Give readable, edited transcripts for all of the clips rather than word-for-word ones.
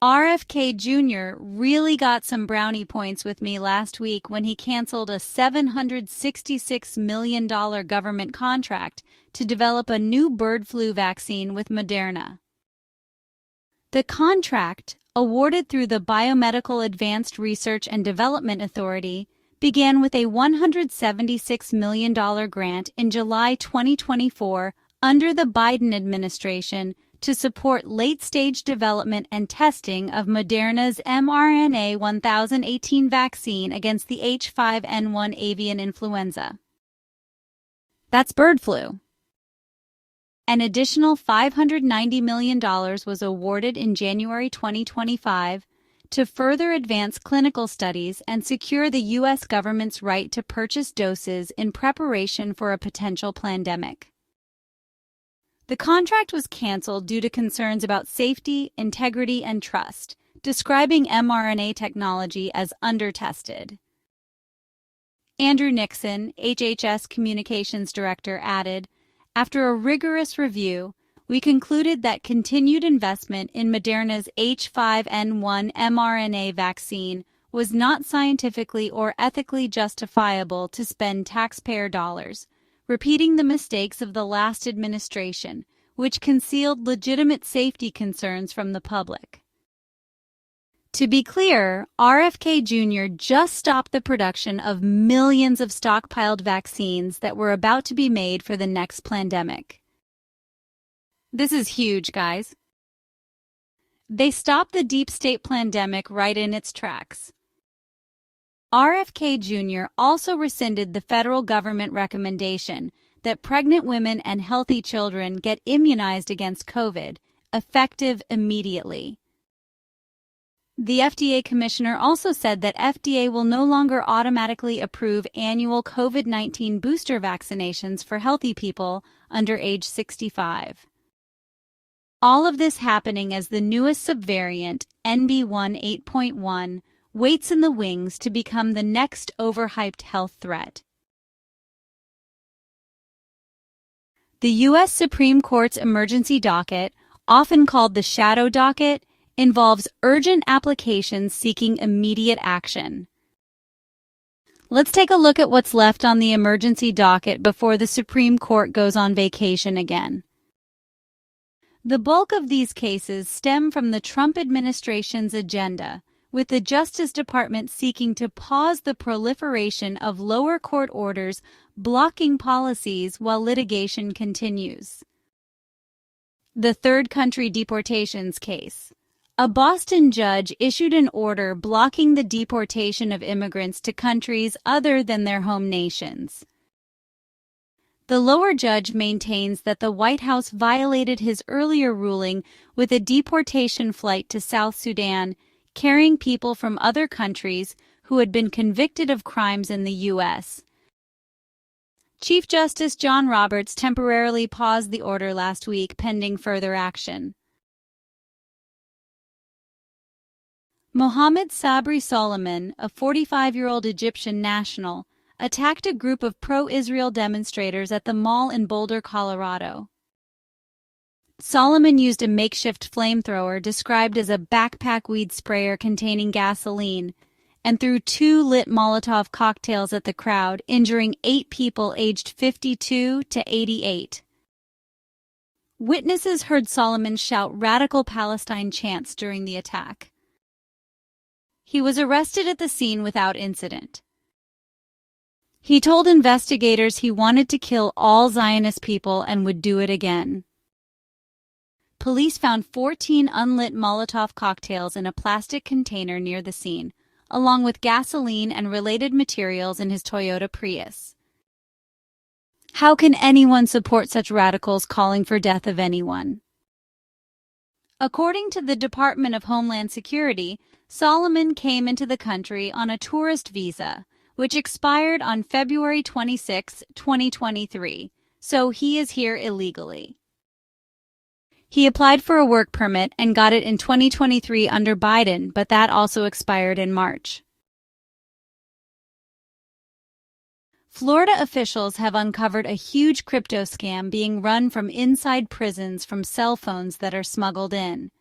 RFK Jr. really got some brownie points with me last week when he canceled a $766 million government contract to develop a new bird flu vaccine with Moderna. The contract, awarded through the Biomedical Advanced Research and Development Authority, began with a $176 million grant in July 2024 under the Biden administration to support late-stage development and testing of Moderna's mRNA 1018 vaccine against the H5N1 avian influenza. That's bird flu. An additional $590 million was awarded in January 2025 to further advance clinical studies and secure the U.S. government's right to purchase doses in preparation for a potential pandemic. The contract was canceled due to concerns about safety, integrity, and trust, describing mRNA technology as undertested. Andrew Nixon, HHS Communications Director, added, "After a rigorous review, we concluded that continued investment in Moderna's H5N1 mRNA vaccine was not scientifically or ethically justifiable to spend taxpayer dollars, repeating the mistakes of the last administration, which concealed legitimate safety concerns from the public." To be clear, RFK Jr. just stopped the production of millions of stockpiled vaccines that were about to be made for the next pandemic. This is huge, guys. They stopped the deep state pandemic right in its tracks. RFK Jr. also rescinded the federal government recommendation that pregnant women and healthy children get immunized against COVID, effective immediately. The FDA commissioner also said that FDA will no longer automatically approve annual COVID-19 booster vaccinations for healthy people under age 65. All of this happening as the newest subvariant, NB1 8.1, waits in the wings to become the next overhyped health threat. The U.S. Supreme Court's emergency docket, often called the shadow docket, involves urgent applications seeking immediate action. Let's take a look at what's left on the emergency docket before the Supreme Court goes on vacation again. The bulk of these cases stem from the Trump administration's agenda, with the Justice Department seeking to pause the proliferation of lower court orders blocking policies while litigation continues. The third country deportations case. A Boston judge issued an order blocking the deportation of immigrants to countries other than their home nations. The lower judge maintains that the White House violated his earlier ruling with a deportation flight to South Sudan carrying people from other countries who had been convicted of crimes in the U.S. Chief Justice John Roberts temporarily paused the order last week pending further action. Mohammed Sabri Solomon, a 45-year-old Egyptian national, attacked a group of pro-Israel demonstrators at the mall in Boulder, Colorado. Solomon used a makeshift flamethrower described as a backpack weed sprayer containing gasoline and threw 2 lit Molotov cocktails at the crowd, injuring 8 people aged 52 to 88. Witnesses heard Solomon shout "Radical Palestine" chants during the attack. He was arrested at the scene without incident. He told investigators he wanted to kill all Zionist people and would do it again. Police found 14 unlit Molotov cocktails in a plastic container near the scene, along with gasoline and related materials in his Toyota Prius. How can anyone support such radicals calling for death of anyone? According to the Department of Homeland Security, Solomon came into the country on a tourist visa, which expired on February 26, 2023, so he is here illegally. He applied for a work permit and got it in 2023 under Biden, but that also expired in March. Florida officials have uncovered a huge crypto scam being run from inside prisons from cell phones that are smuggled in.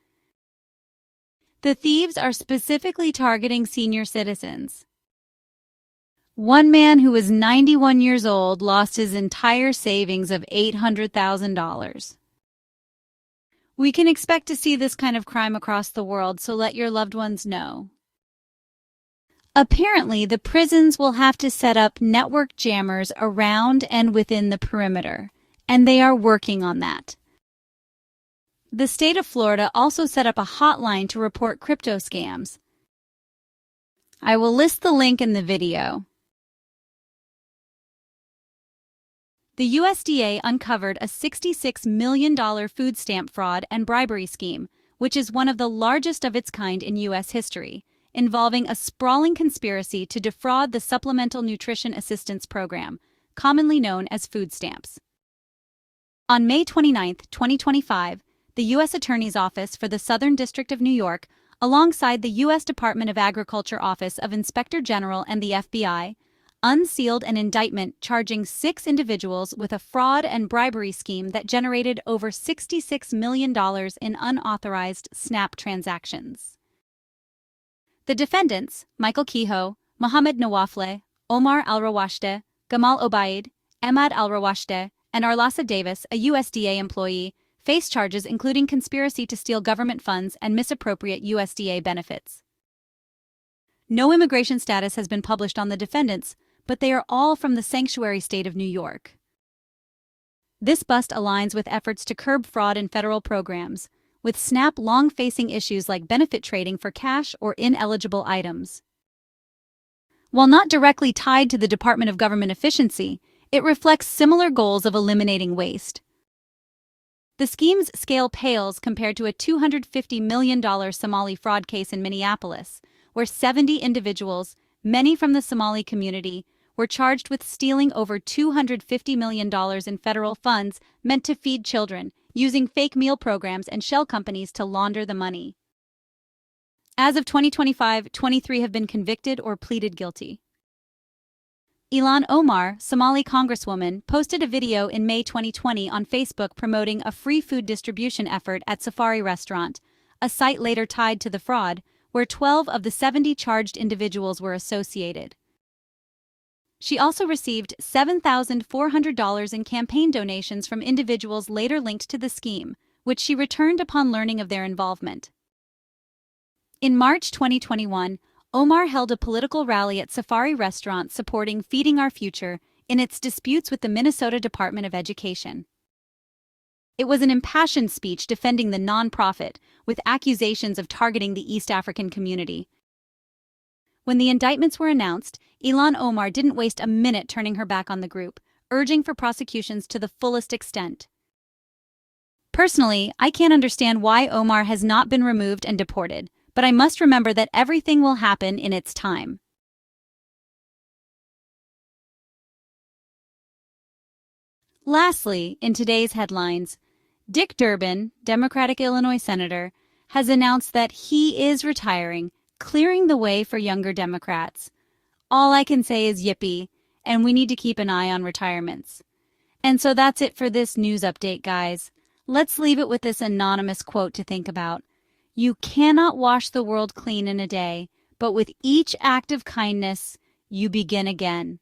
The thieves are specifically targeting senior citizens. One man who was 91 years old lost his entire savings of $800,000. We can expect to see this kind of crime across the world, so let your loved ones know. Apparently, the prisons will have to set up network jammers around and within the perimeter, and they are working on that. The state of Florida also set up a hotline to report crypto scams. I will list the link in the video. The USDA uncovered a $66 million food stamp fraud and bribery scheme, which is one of the largest of its kind in U.S. history, involving a sprawling conspiracy to defraud the Supplemental Nutrition Assistance Program, commonly known as food stamps. On May 29, 2025, the U.S. Attorney's Office for the Southern District of New York, alongside the U.S. Department of Agriculture Office of Inspector General and the FBI, unsealed an indictment charging 6 individuals with a fraud and bribery scheme that generated over $66 million in unauthorized SNAP transactions. The defendants, Michael Kehoe, Mohammed Nawafle, Omar Al-Rawashde, Gamal Obaid, Ahmad Al-Rawashde, and Arlasa Davis, a USDA employee, face charges including conspiracy to steal government funds and misappropriate USDA benefits. No immigration status has been published on the defendants, but they are all from the sanctuary state of New York. This bust aligns with efforts to curb fraud in federal programs, with SNAP long facing issues like benefit trading for cash or ineligible items. While not directly tied to the Department of Government Efficiency, it reflects similar goals of eliminating waste. The scheme's scale pales compared to a $250 million Somali fraud case in Minneapolis, where 70 individuals, many from the Somali community, were charged with stealing over $250 million in federal funds meant to feed children, using fake meal programs and shell companies to launder the money. As of 2025, 23 have been convicted or pleaded guilty. Ilhan Omar, Somali congresswoman, posted a video in May 2020 on Facebook promoting a free food distribution effort at Safari Restaurant, a site later tied to the fraud, where 12 of the 70 charged individuals were associated. She also received $7,400 in campaign donations from individuals later linked to the scheme, which she returned upon learning of their involvement. In March 2021, Omar held a political rally at Safari Restaurant supporting Feeding Our Future in its disputes with the Minnesota Department of Education. It was an impassioned speech defending the nonprofit, with accusations of targeting the East African community. When the indictments were announced, Ilhan Omar didn't waste a minute turning her back on the group, urging for prosecutions to the fullest extent. Personally, I can't understand why Omar has not been removed and deported, but I must remember that everything will happen in its time. Lastly, in today's headlines, Dick Durbin, Democratic Illinois Senator, has announced that he is retiring, clearing the way for younger Democrats. All I can say is yippee, and we need to keep an eye on retirements. And so that's it for this news update, guys. Let's leave it with this anonymous quote to think about. You cannot wash the world clean in a day, but with each act of kindness, you begin again.